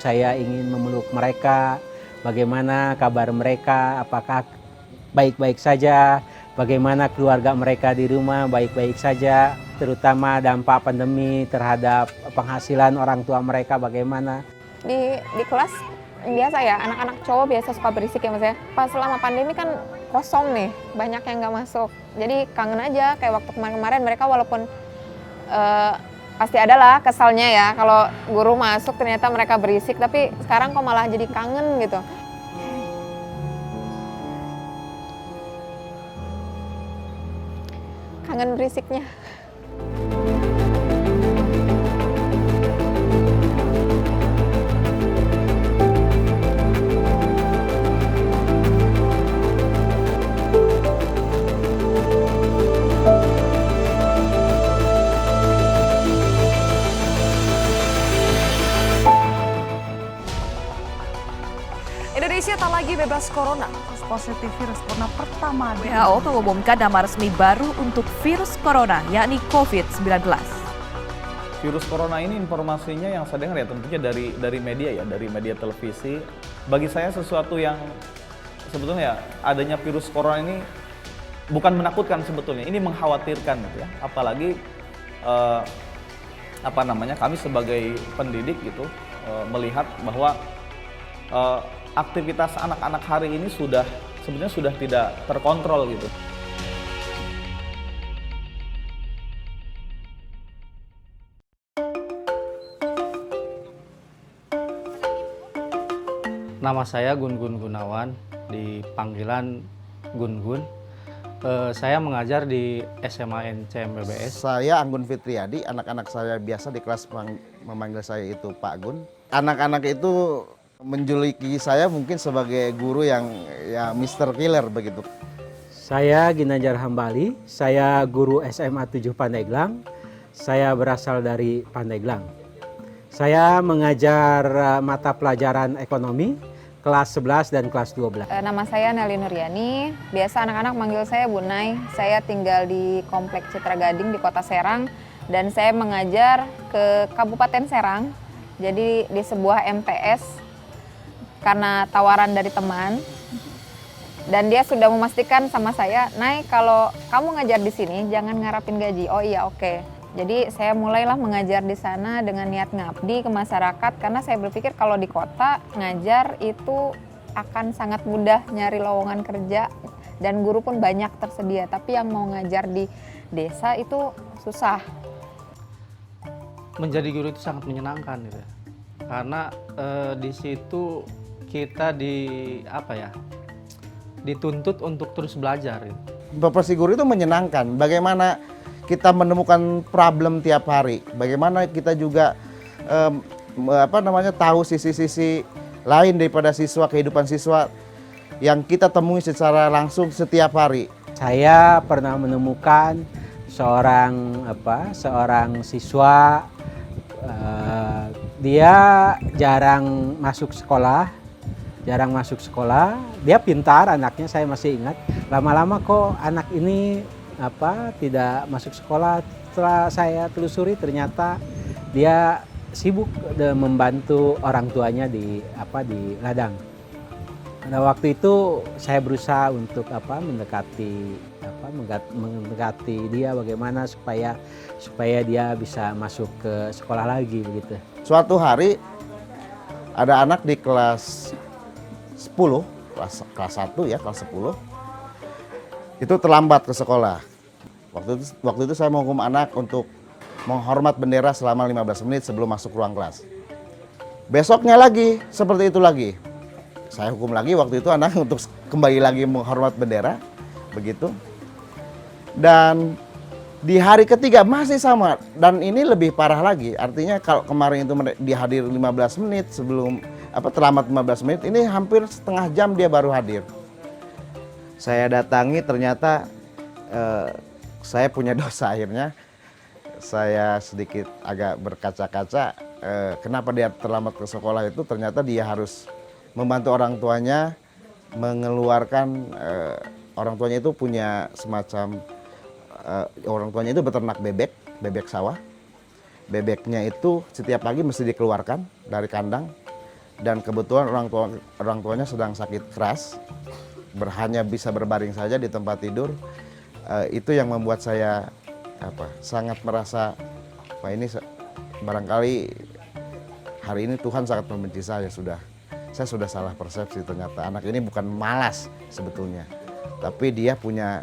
saya ingin memeluk mereka, bagaimana kabar mereka, apakah baik-baik saja, bagaimana keluarga mereka di rumah baik-baik saja, terutama dampak pandemi terhadap penghasilan orang tua mereka bagaimana. Di kelas biasa ya, anak-anak cowok biasa suka berisik ya Mas ya. Pas selama pandemi kan kosong nih, banyak yang nggak masuk. Jadi kangen aja kayak waktu kemarin-kemarin mereka walaupun pasti adalah kesalnya ya kalau guru masuk ternyata mereka berisik, tapi sekarang kok malah jadi kangen gitu. Kangen berisiknya. Indonesia tak lagi bebas corona. Kasus positif virus corona pertama WHO mengumumkan nama resmi baru untuk virus corona, yakni COVID-19. Virus corona ini informasinya yang saya dengar ya tentunya dari media ya, dari media televisi. Bagi saya sesuatu yang sebetulnya adanya virus corona ini bukan menakutkan sebetulnya, ini mengkhawatirkan gitu ya. Apalagi kami sebagai pendidik gitu melihat bahwa aktivitas anak-anak hari ini sebenarnya sudah tidak terkontrol gitu. Nama saya Gun-Gun Gunawan, dipanggilan Gun-Gun. Saya mengajar di SMA NCM BBS. Saya Anggun Fitriadi, anak-anak saya biasa di kelas memanggil saya itu Pak Gun. Anak-anak itu menjuluki saya mungkin sebagai guru yang ya Mr. Killer begitu. Saya Ginanjar Hambali, saya guru SMA 7 Pandeglang. Saya berasal dari Pandeglang. Saya mengajar mata pelajaran ekonomi kelas 11 dan kelas 12. Nama saya Nelly Nuriani, biasa anak-anak manggil saya Bunai. Saya tinggal di Komplek Citra Gading di Kota Serang dan saya mengajar ke Kabupaten Serang. Jadi di sebuah MTS karena tawaran dari teman. Dan dia sudah memastikan sama saya, "Nay, kalau kamu ngajar di sini jangan ngarapin gaji." Oh iya, oke. Jadi saya mulailah mengajar di sana dengan niat ngabdi ke masyarakat karena saya berpikir kalau di kota ngajar itu akan sangat mudah nyari lowongan kerja dan guru pun banyak tersedia. Tapi yang mau ngajar di desa itu susah. Menjadi guru itu sangat menyenangkan gitu ya. Karena di situ kita dituntut untuk terus belajar gitu. Profesi guru itu menyenangkan. Bagaimana kita menemukan problem tiap hari. Bagaimana kita juga tahu sisi-sisi lain daripada siswa, kehidupan siswa yang kita temui secara langsung setiap hari. Saya pernah menemukan seorang siswa, dia jarang masuk sekolah. Dia pintar anaknya, saya masih ingat. Lama-lama kok anak ini tidak masuk sekolah. Setelah saya telusuri ternyata dia sibuk membantu orang tuanya di ladang. Pada waktu itu saya berusaha untuk mendekati dia bagaimana supaya dia bisa masuk ke sekolah lagi begitu. Suatu hari ada anak di kelas 10, kelas 1 ya, kelas 10. Itu terlambat ke sekolah. Waktu itu saya menghukum anak untuk menghormat bendera selama 15 menit sebelum masuk ruang kelas. Besoknya lagi seperti itu lagi. Saya hukum lagi waktu itu anak untuk kembali lagi menghormat bendera, begitu. Dan di hari ketiga masih sama, dan ini lebih parah lagi. Artinya kalau kemarin itu dihadir 15 menit sebelum terlambat 15 menit, ini hampir setengah jam dia baru hadir. Saya datangi, ternyata saya punya dosa. Akhirnya saya sedikit agak berkaca-kaca, kenapa dia terlambat ke sekolah itu. Ternyata dia harus membantu orang tuanya mengeluarkan, orang tuanya itu punya semacam, orang tuanya itu beternak bebek sawah. Bebeknya itu setiap pagi mesti dikeluarkan dari kandang dan kebetulan orang tuanya sedang sakit keras, hanya bisa berbaring saja di tempat tidur. Itu yang membuat saya sangat merasa, wah ini barangkali hari ini Tuhan sangat membenci saya sudah salah persepsi. Ternyata anak ini bukan malas sebetulnya, tapi dia punya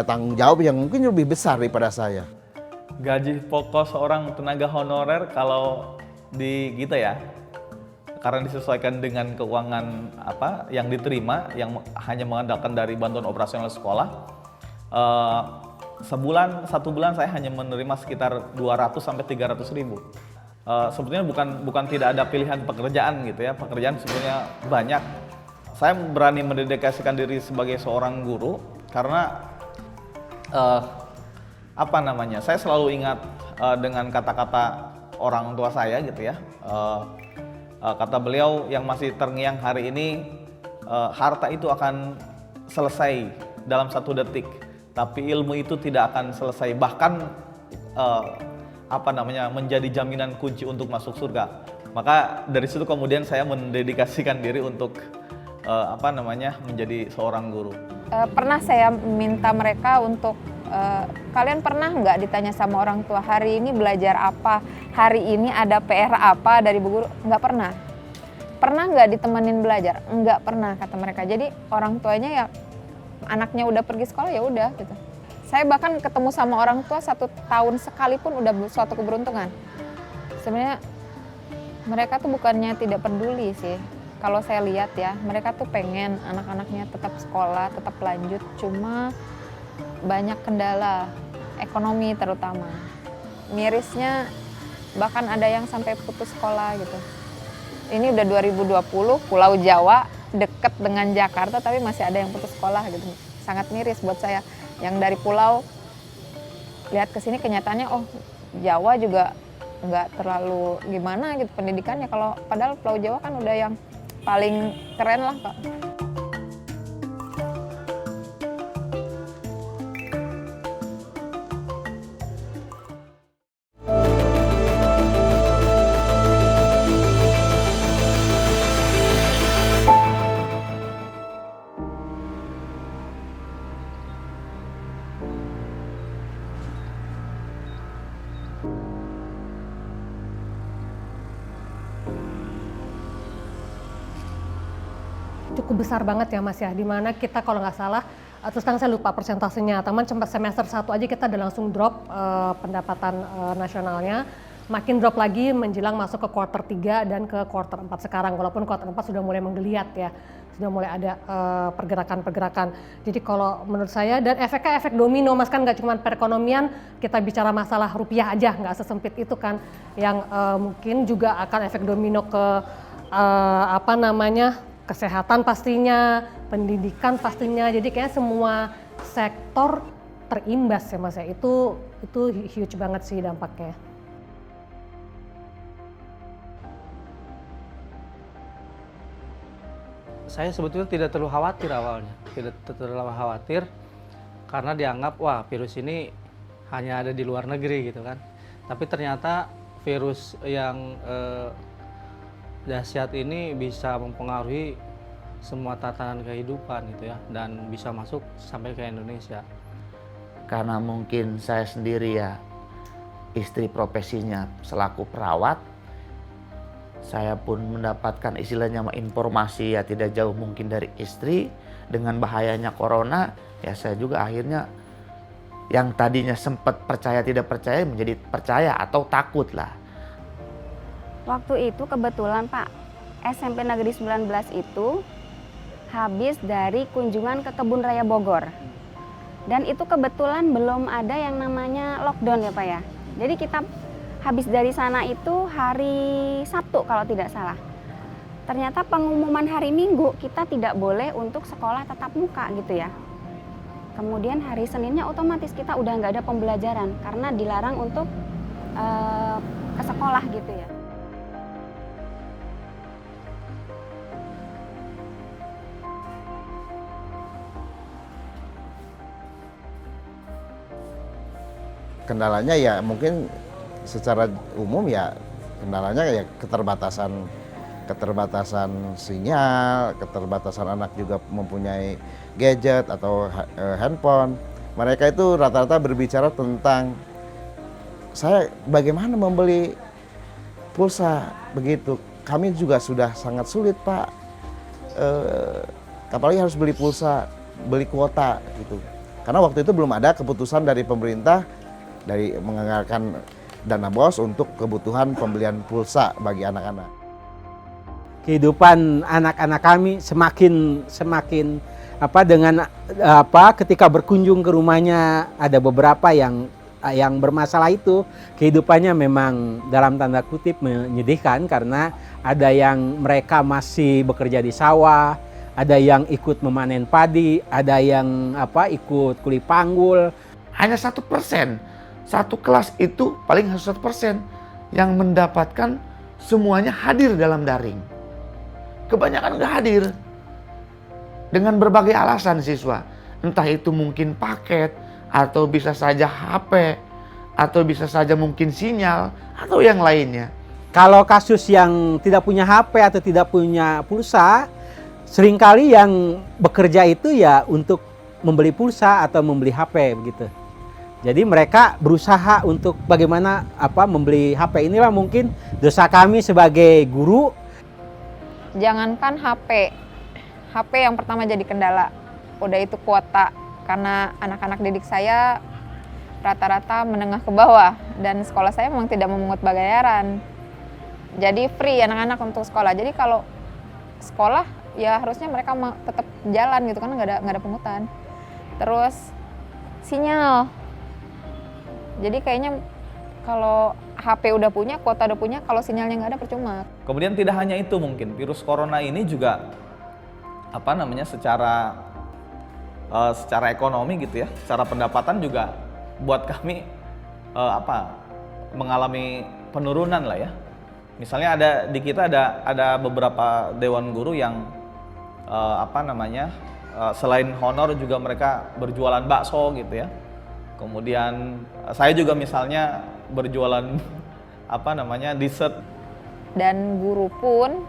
tanggung jawab yang mungkin lebih besar daripada saya. Gaji pokok seorang tenaga honorer kalau di kita ya, karena disesuaikan dengan keuangan yang diterima, yang hanya mengandalkan dari bantuan operasional sekolah, satu bulan saya hanya menerima sekitar 200 sampai 300 ribu. Sebetulnya bukan tidak ada pilihan pekerjaan gitu ya, pekerjaan sebetulnya banyak. Saya berani mendedikasikan diri sebagai seorang guru karena saya selalu ingat dengan kata-kata orang tua saya gitu ya. Kata beliau yang masih terngiang hari ini, harta itu akan selesai dalam 1 detik, tapi ilmu itu tidak akan selesai, bahkan menjadi jaminan kunci untuk masuk surga. Maka dari situ kemudian saya mendedikasikan diri untuk menjadi seorang guru. Pernah saya minta mereka untuk kalian pernah nggak ditanya sama orang tua hari ini belajar apa, hari ini ada PR apa dari bu guru? Nggak pernah. Pernah nggak ditemenin belajar? Nggak pernah, kata mereka. Jadi orang tuanya ya anaknya udah pergi sekolah ya udah gitu. Saya bahkan ketemu sama orang tua 1 tahun sekali pun udah suatu keberuntungan. Sebenarnya mereka tuh bukannya tidak peduli sih. Kalau saya lihat ya, mereka tuh pengen anak-anaknya tetap sekolah, tetap lanjut. Cuma banyak kendala, ekonomi terutama. Mirisnya bahkan ada yang sampai putus sekolah gitu. Ini udah 2020, Pulau Jawa deket dengan Jakarta tapi masih ada yang putus sekolah gitu. Sangat miris buat saya. Yang dari pulau lihat ke sini kenyataannya Jawa juga nggak terlalu gimana gitu pendidikannya, kalau padahal Pulau Jawa kan udah yang paling keren lah Pak. Cukup besar banget ya Mas ya, dimana kita kalau nggak salah, terus terang saya lupa persentasenya, teman semester 1 aja kita udah langsung drop pendapatan nasionalnya, makin drop lagi menjelang masuk ke kuarter 3 dan ke kuarter 4 sekarang, walaupun kuarter 4 sudah mulai menggeliat ya, sudah mulai ada pergerakan-pergerakan. Jadi kalau menurut saya, dan efeknya efek domino Mas, kan nggak cuma perekonomian, kita bicara masalah rupiah aja, nggak sesempit itu kan, yang mungkin juga akan efek domino ke kesehatan pastinya, pendidikan pastinya, jadi kayak semua sektor terimbas ya Mas ya, itu huge banget sih dampaknya. Saya sebetulnya tidak terlalu khawatir awalnya, tidak terlalu khawatir karena dianggap wah virus ini hanya ada di luar negeri gitu kan. Tapi ternyata virus yang dahsyat ini bisa mempengaruhi semua tatanan kehidupan gitu ya, dan bisa masuk sampai ke Indonesia. Karena mungkin saya sendiri ya, istri profesinya selaku perawat, saya pun mendapatkan istilahnya informasi ya tidak jauh mungkin dari istri dengan bahayanya corona, ya saya juga akhirnya yang tadinya sempat percaya tidak percaya menjadi percaya atau takut lah. Waktu itu kebetulan Pak, SMP Negeri 19 itu habis dari kunjungan ke Kebun Raya Bogor. Dan itu kebetulan belum ada yang namanya lockdown ya Pak ya. Jadi kita habis dari sana itu hari Sabtu kalau tidak salah. Ternyata pengumuman hari Minggu kita tidak boleh untuk sekolah tatap muka gitu ya. Kemudian hari Seninnya otomatis kita udah nggak ada pembelajaran karena dilarang untuk ke sekolah gitu ya. Kendalanya ya mungkin secara umum ya kendalanya ya keterbatasan keterbatasan sinyal, keterbatasan anak juga mempunyai gadget atau handphone. Mereka itu rata-rata berbicara tentang saya bagaimana membeli pulsa begitu. Kami juga sudah sangat sulit, Pak. Apalagi harus beli pulsa, beli kuota gitu. Karena waktu itu belum ada keputusan dari pemerintah dari menganggarkan dana BOS untuk kebutuhan pembelian pulsa bagi anak-anak. Kehidupan anak-anak kami semakin dengan ketika berkunjung ke rumahnya ada beberapa yang bermasalah itu, kehidupannya memang dalam tanda kutip menyedihkan karena ada yang mereka masih bekerja di sawah, ada yang ikut memanen padi, ada yang ikut kuli panggul. Hanya 1%, satu kelas itu paling harus 1% yang mendapatkan semuanya hadir dalam daring. Kebanyakan nggak hadir dengan berbagai alasan siswa, entah itu mungkin paket, atau bisa saja HP, atau bisa saja mungkin sinyal, atau yang lainnya. Kalau kasus yang tidak punya HP atau tidak punya pulsa, seringkali yang bekerja itu ya untuk membeli pulsa atau membeli HP begitu. Jadi mereka berusaha untuk bagaimana membeli HP. Inilah mungkin dosa kami sebagai guru. Jangankan HP yang pertama jadi kendala, udah itu kuota. Karena anak-anak didik saya rata-rata menengah ke bawah dan sekolah saya memang tidak memungut bayaran. Jadi free anak-anak untuk sekolah. Jadi kalau sekolah ya harusnya mereka tetap jalan gitu karena nggak ada pungutan. Terus sinyal. Jadi kayaknya kalau HP udah punya, kuota udah punya, kalau sinyalnya nggak ada percuma. Kemudian tidak hanya itu, mungkin virus corona ini juga secara ekonomi gitu ya, secara pendapatan juga buat kami mengalami penurunan lah ya. Misalnya di kita ada beberapa dewan guru yang selain honor juga mereka berjualan bakso gitu ya. Kemudian saya juga misalnya berjualan dessert. Dan guru pun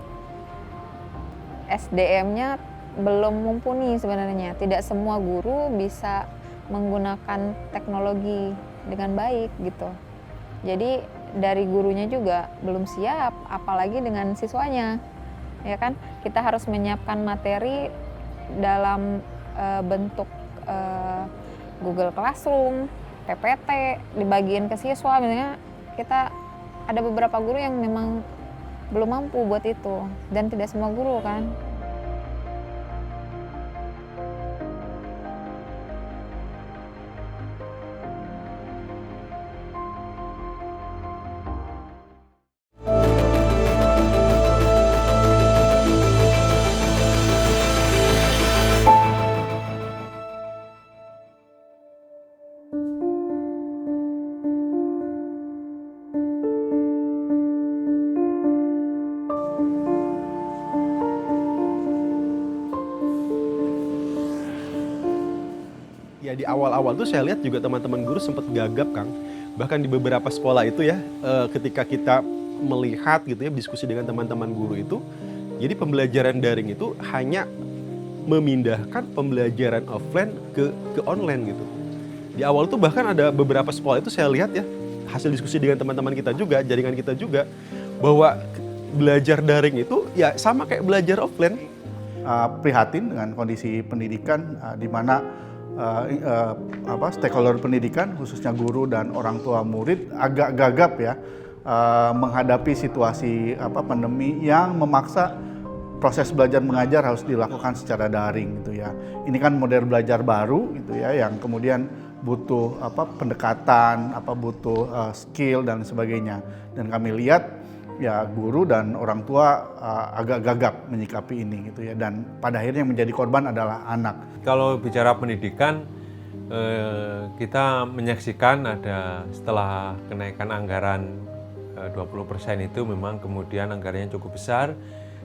SDM-nya belum mumpuni sebenarnya. Tidak semua guru bisa menggunakan teknologi dengan baik gitu. Jadi dari gurunya juga belum siap, apalagi dengan siswanya. Ya kan? Kita harus menyiapkan materi dalam bentuk Google Classroom, PPT, dibagiin ke siswa. Misalnya kita ada beberapa guru yang memang belum mampu buat itu, dan tidak semua guru kan. Ya di awal-awal tuh saya lihat juga teman-teman guru sempat gagap, Kang. Bahkan di beberapa sekolah itu ya, ketika kita melihat gitu ya, diskusi dengan teman-teman guru itu, jadi pembelajaran daring itu hanya memindahkan pembelajaran offline ke online gitu. Di awal tuh bahkan ada beberapa sekolah itu saya lihat ya, hasil diskusi dengan teman-teman kita juga, jaringan kita juga, bahwa belajar daring itu ya sama kayak belajar offline. Prihatin dengan kondisi pendidikan di mana stakeholder pendidikan khususnya guru dan orang tua murid agak gagap ya menghadapi situasi pandemi yang memaksa proses belajar mengajar harus dilakukan secara daring gitu ya. Ini kan model belajar baru gitu ya yang kemudian butuh pendekatan, butuh skill dan sebagainya. Dan kami lihat ya guru dan orang tua agak gagap menyikapi ini gitu ya, dan pada akhirnya yang menjadi korban adalah anak. Kalau bicara pendidikan, kita menyaksikan ada setelah kenaikan anggaran 20% itu memang kemudian anggarannya cukup besar,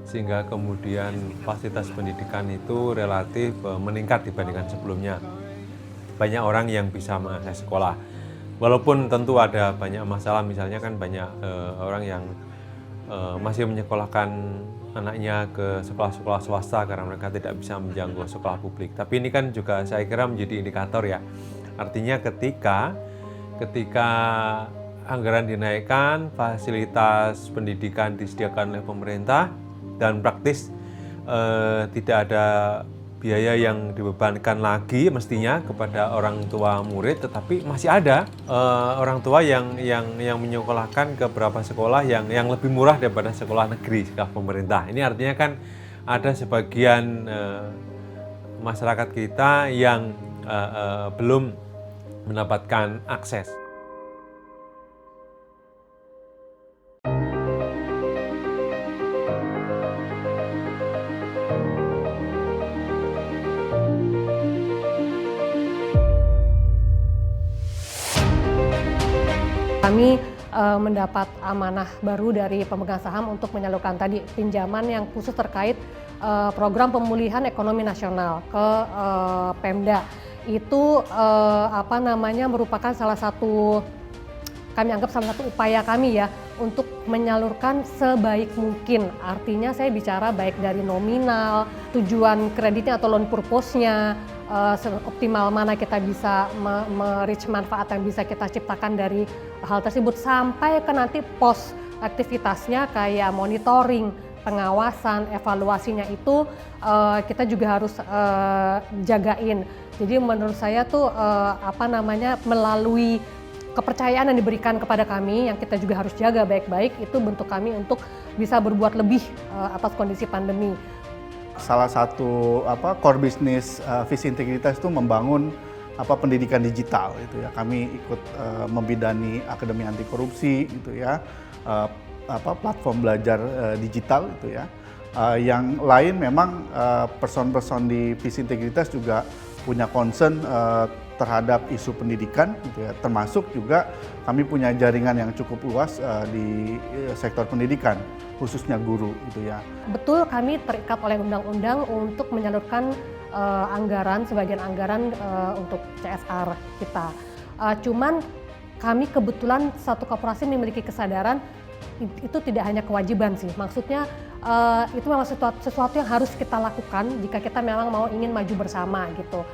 sehingga kemudian fasilitas pendidikan itu relatif meningkat dibandingkan sebelumnya. Banyak orang yang bisa mengakses sekolah, walaupun tentu ada banyak masalah, misalnya kan banyak orang yang masih menyekolahkan anaknya ke sekolah-sekolah swasta karena mereka tidak bisa menjangkau sekolah publik. Tapi ini kan juga saya kira menjadi indikator ya. Artinya ketika anggaran dinaikkan, fasilitas pendidikan disediakan oleh pemerintah, dan praktis tidak ada biaya yang dibebankan lagi mestinya kepada orang tua murid, tetapi masih ada orang tua yang menyekolahkan ke beberapa sekolah yang lebih murah daripada sekolah negeri, sekolah pemerintah. Ini artinya kan ada sebagian masyarakat kita yang belum mendapatkan akses. Kami mendapat amanah baru dari pemegang saham untuk menyalurkan tadi pinjaman yang khusus terkait program pemulihan ekonomi nasional ke Pemda. Itu merupakan salah satu, kami anggap salah satu upaya kami ya untuk menyalurkan sebaik mungkin. Artinya saya bicara baik dari nominal, tujuan kreditnya atau loan purpose-nya, optimal mana kita bisa reach manfaat yang bisa kita ciptakan dari hal tersebut, sampai ke nanti pos aktivitasnya kayak monitoring, pengawasan, evaluasinya itu kita juga harus jagain. Jadi menurut saya tuh melalui kepercayaan yang diberikan kepada kami yang kita juga harus jaga baik-baik, itu bentuk kami untuk bisa berbuat lebih atas kondisi pandemi. Salah satu core bisnis visi integritas itu membangun pendidikan digital itu ya. Kami ikut membidani Akademi Anti Korupsi itu ya, platform belajar digital itu ya. Yang lain memang person-person di visi integritas juga punya concern terhadap isu pendidikan gitu ya, termasuk juga kami punya jaringan yang cukup luas di sektor pendidikan, khususnya guru gitu ya. Betul, kami terikat oleh undang-undang untuk menyalurkan sebagian anggaran untuk CSR kita. Cuman kami kebetulan satu koperasi memiliki kesadaran itu tidak hanya kewajiban sih, maksudnya itu memang sesuatu yang harus kita lakukan jika kita memang mau ingin maju bersama gitu.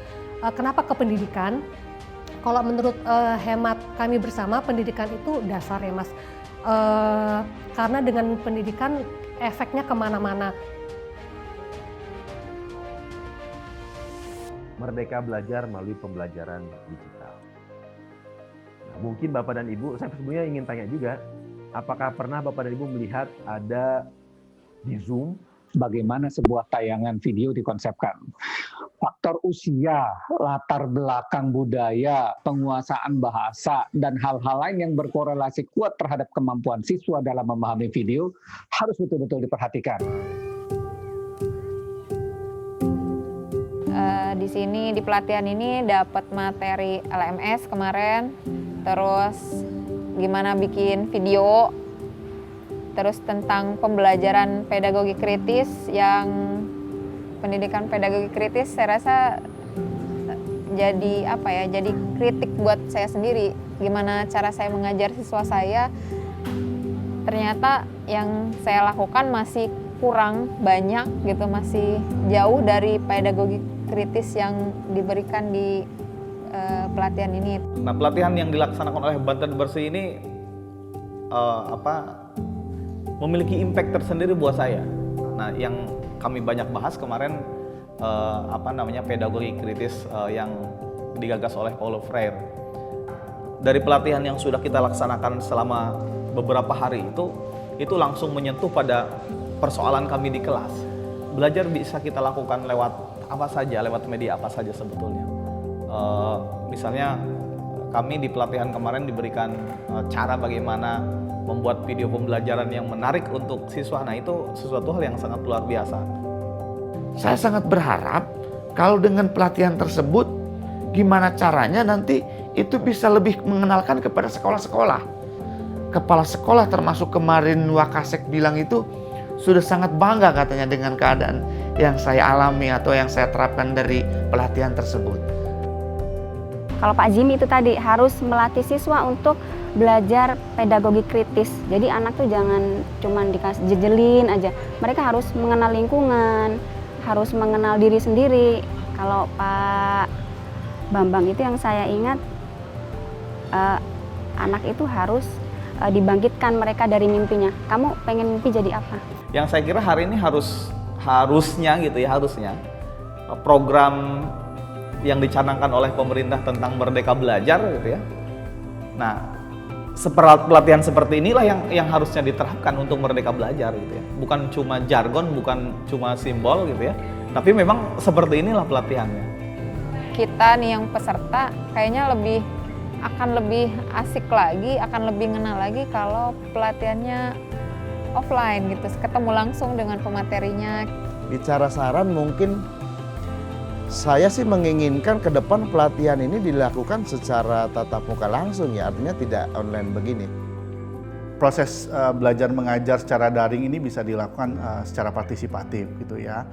Kenapa ke pendidikan? Kalau menurut hemat kami bersama, pendidikan itu dasar ya Mas. Karena dengan pendidikan efeknya kemana-mana. Merdeka belajar melalui pembelajaran digital. Nah, mungkin Bapak dan Ibu, saya sebenarnya ingin tanya juga, apakah pernah Bapak dan Ibu melihat ada di Zoom bagaimana sebuah tayangan video dikonsepkan? Faktor usia, latar belakang budaya, penguasaan bahasa, dan hal-hal lain yang berkorelasi kuat terhadap kemampuan siswa dalam memahami video harus betul-betul diperhatikan. Di sini di pelatihan ini dapat materi LMS kemarin, terus gimana bikin video, terus tentang pembelajaran pedagogi kritis, yang pendidikan pedagogi kritis saya rasa jadi jadi kritik buat saya sendiri, gimana cara saya mengajar siswa saya. Ternyata yang saya lakukan masih kurang banyak gitu, masih jauh dari pedagogi kritis yang diberikan di pelatihan ini. Nah, pelatihan yang dilaksanakan oleh Banten Bersih ini memiliki impact tersendiri buat saya. Nah, yang kami banyak bahas kemarin pedagogi kritis yang digagas oleh Paulo Freire. Dari pelatihan yang sudah kita laksanakan selama beberapa hari itu langsung menyentuh pada persoalan kami di kelas. Belajar bisa kita lakukan lewat apa saja, lewat media apa saja sebetulnya. Misalnya kami di pelatihan kemarin diberikan cara bagaimana membuat video pembelajaran yang menarik untuk siswa. Nah, itu sesuatu hal yang sangat luar biasa. Saya sangat berharap kalau dengan pelatihan tersebut, gimana caranya nanti itu bisa lebih mengenalkan kepada sekolah-sekolah. Kepala sekolah termasuk kemarin Wakasek bilang itu sudah sangat bangga katanya dengan keadaan yang saya alami atau yang saya terapkan dari pelatihan tersebut. Kalau Pak Jimmy itu tadi harus melatih siswa untuk belajar pedagogi kritis. Jadi anak tuh jangan cuman dikasih jejelin aja. Mereka harus mengenal lingkungan, harus mengenal diri sendiri. Kalau Pak Bambang itu yang saya ingat, anak itu harus dibangkitkan mereka dari mimpinya. Kamu pengen mimpi jadi apa? Yang saya kira hari ini harusnya gitu ya, harusnya program yang dicanangkan oleh pemerintah tentang Merdeka Belajar gitu ya. Nah, pelatihan seperti inilah yang harusnya diterapkan untuk Merdeka Belajar gitu ya. Bukan cuma jargon, bukan cuma simbol gitu ya. Tapi memang seperti inilah pelatihannya. Kita nih yang peserta kayaknya akan lebih asik lagi, akan lebih kenal lagi kalau pelatihannya offline gitu, ketemu langsung dengan pematerinya. Bicara saran, mungkin saya sih menginginkan ke depan pelatihan ini dilakukan secara tatap muka langsung ya, artinya tidak online begini. Proses belajar mengajar secara daring ini bisa dilakukan secara partisipatif gitu ya.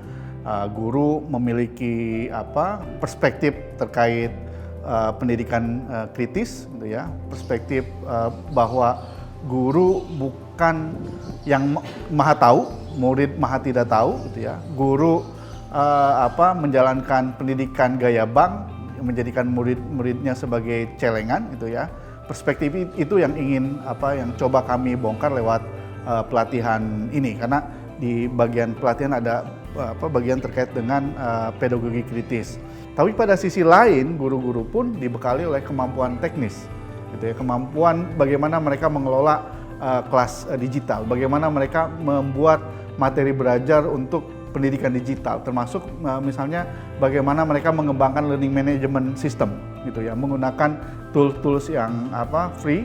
Guru memiliki perspektif terkait pendidikan kritis gitu ya, perspektif bahwa guru bukan yang maha tahu, murid maha tidak tahu gitu ya. Guru menjalankan pendidikan gaya bank, menjadikan murid-muridnya sebagai celengan gitu ya. Perspektif itu yang ingin yang coba kami bongkar lewat pelatihan ini, karena di bagian pelatihan ada bagian terkait dengan pedagogi kritis. Tapi pada sisi lain, guru-guru pun dibekali oleh kemampuan teknis, gitu ya, kemampuan bagaimana mereka mengelola kelas digital, bagaimana mereka membuat materi belajar untuk pendidikan digital, termasuk misalnya bagaimana mereka mengembangkan learning management system, gitu ya, menggunakan tools yang free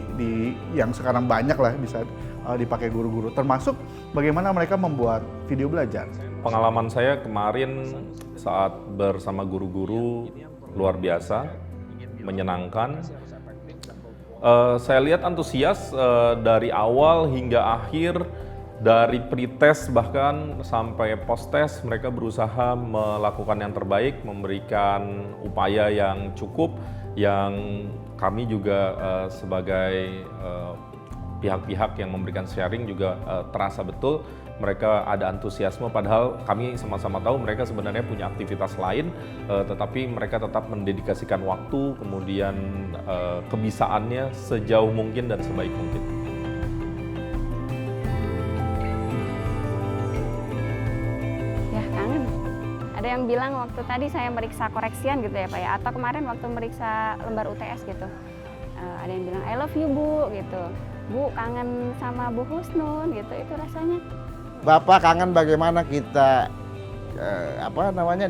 yang sekarang banyak lah bisa dipakai guru-guru, termasuk bagaimana mereka membuat video belajar. Pengalaman saya kemarin saat bersama guru-guru luar biasa, menyenangkan. Saya lihat antusias dari awal hingga akhir, dari pre-test bahkan sampai post-test, mereka berusaha melakukan yang terbaik, memberikan upaya yang cukup, yang kami juga sebagai pihak-pihak yang memberikan sharing juga terasa betul mereka ada antusiasme, padahal kami sama-sama tahu mereka sebenarnya punya aktivitas lain, tetapi mereka tetap mendedikasikan waktu, kemudian kebisaannya sejauh mungkin dan sebaik mungkin. Ya, kangen. Ada yang bilang waktu tadi saya meriksa koreksian gitu ya Pak ya, atau kemarin waktu meriksa lembar UTS gitu, ada yang bilang I love you Bu gitu, Bu kangen sama Bu Husnun gitu, itu rasanya. Bapak kangen bagaimana kita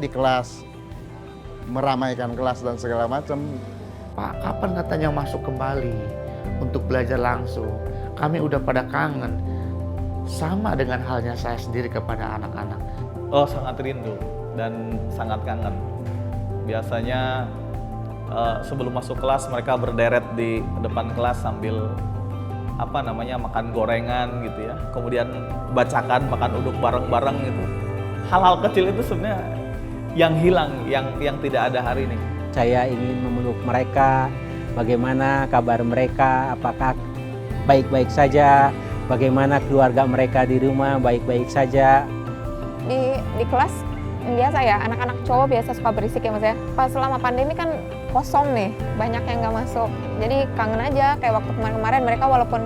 di kelas meramaikan kelas dan segala macam. Pak, kapan katanya masuk kembali untuk belajar langsung? Kami udah pada kangen. Sama dengan halnya saya sendiri kepada anak-anak. Oh, sangat rindu dan sangat kangen. Biasanya sebelum masuk kelas mereka berderet di depan kelas sambil makan gorengan gitu ya, kemudian bacakan, makan uduk bareng-bareng gitu. Hal-hal kecil itu sebenarnya yang hilang, yang tidak ada hari ini. Saya ingin memeluk mereka, bagaimana kabar mereka, apakah baik-baik saja, bagaimana keluarga mereka di rumah, baik-baik saja. Di kelas biasa ya, anak-anak cowok biasa suka berisik ya Mas ya. Pas selama pandemi kan kosong nih, banyak yang nggak masuk. Jadi kangen aja, kayak waktu kemarin-kemarin mereka walaupun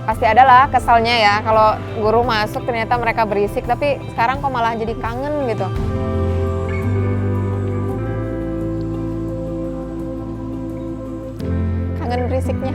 pasti ada lah kesalnya ya kalau guru masuk ternyata mereka berisik, tapi sekarang kok malah jadi kangen gitu. Kangen berisiknya.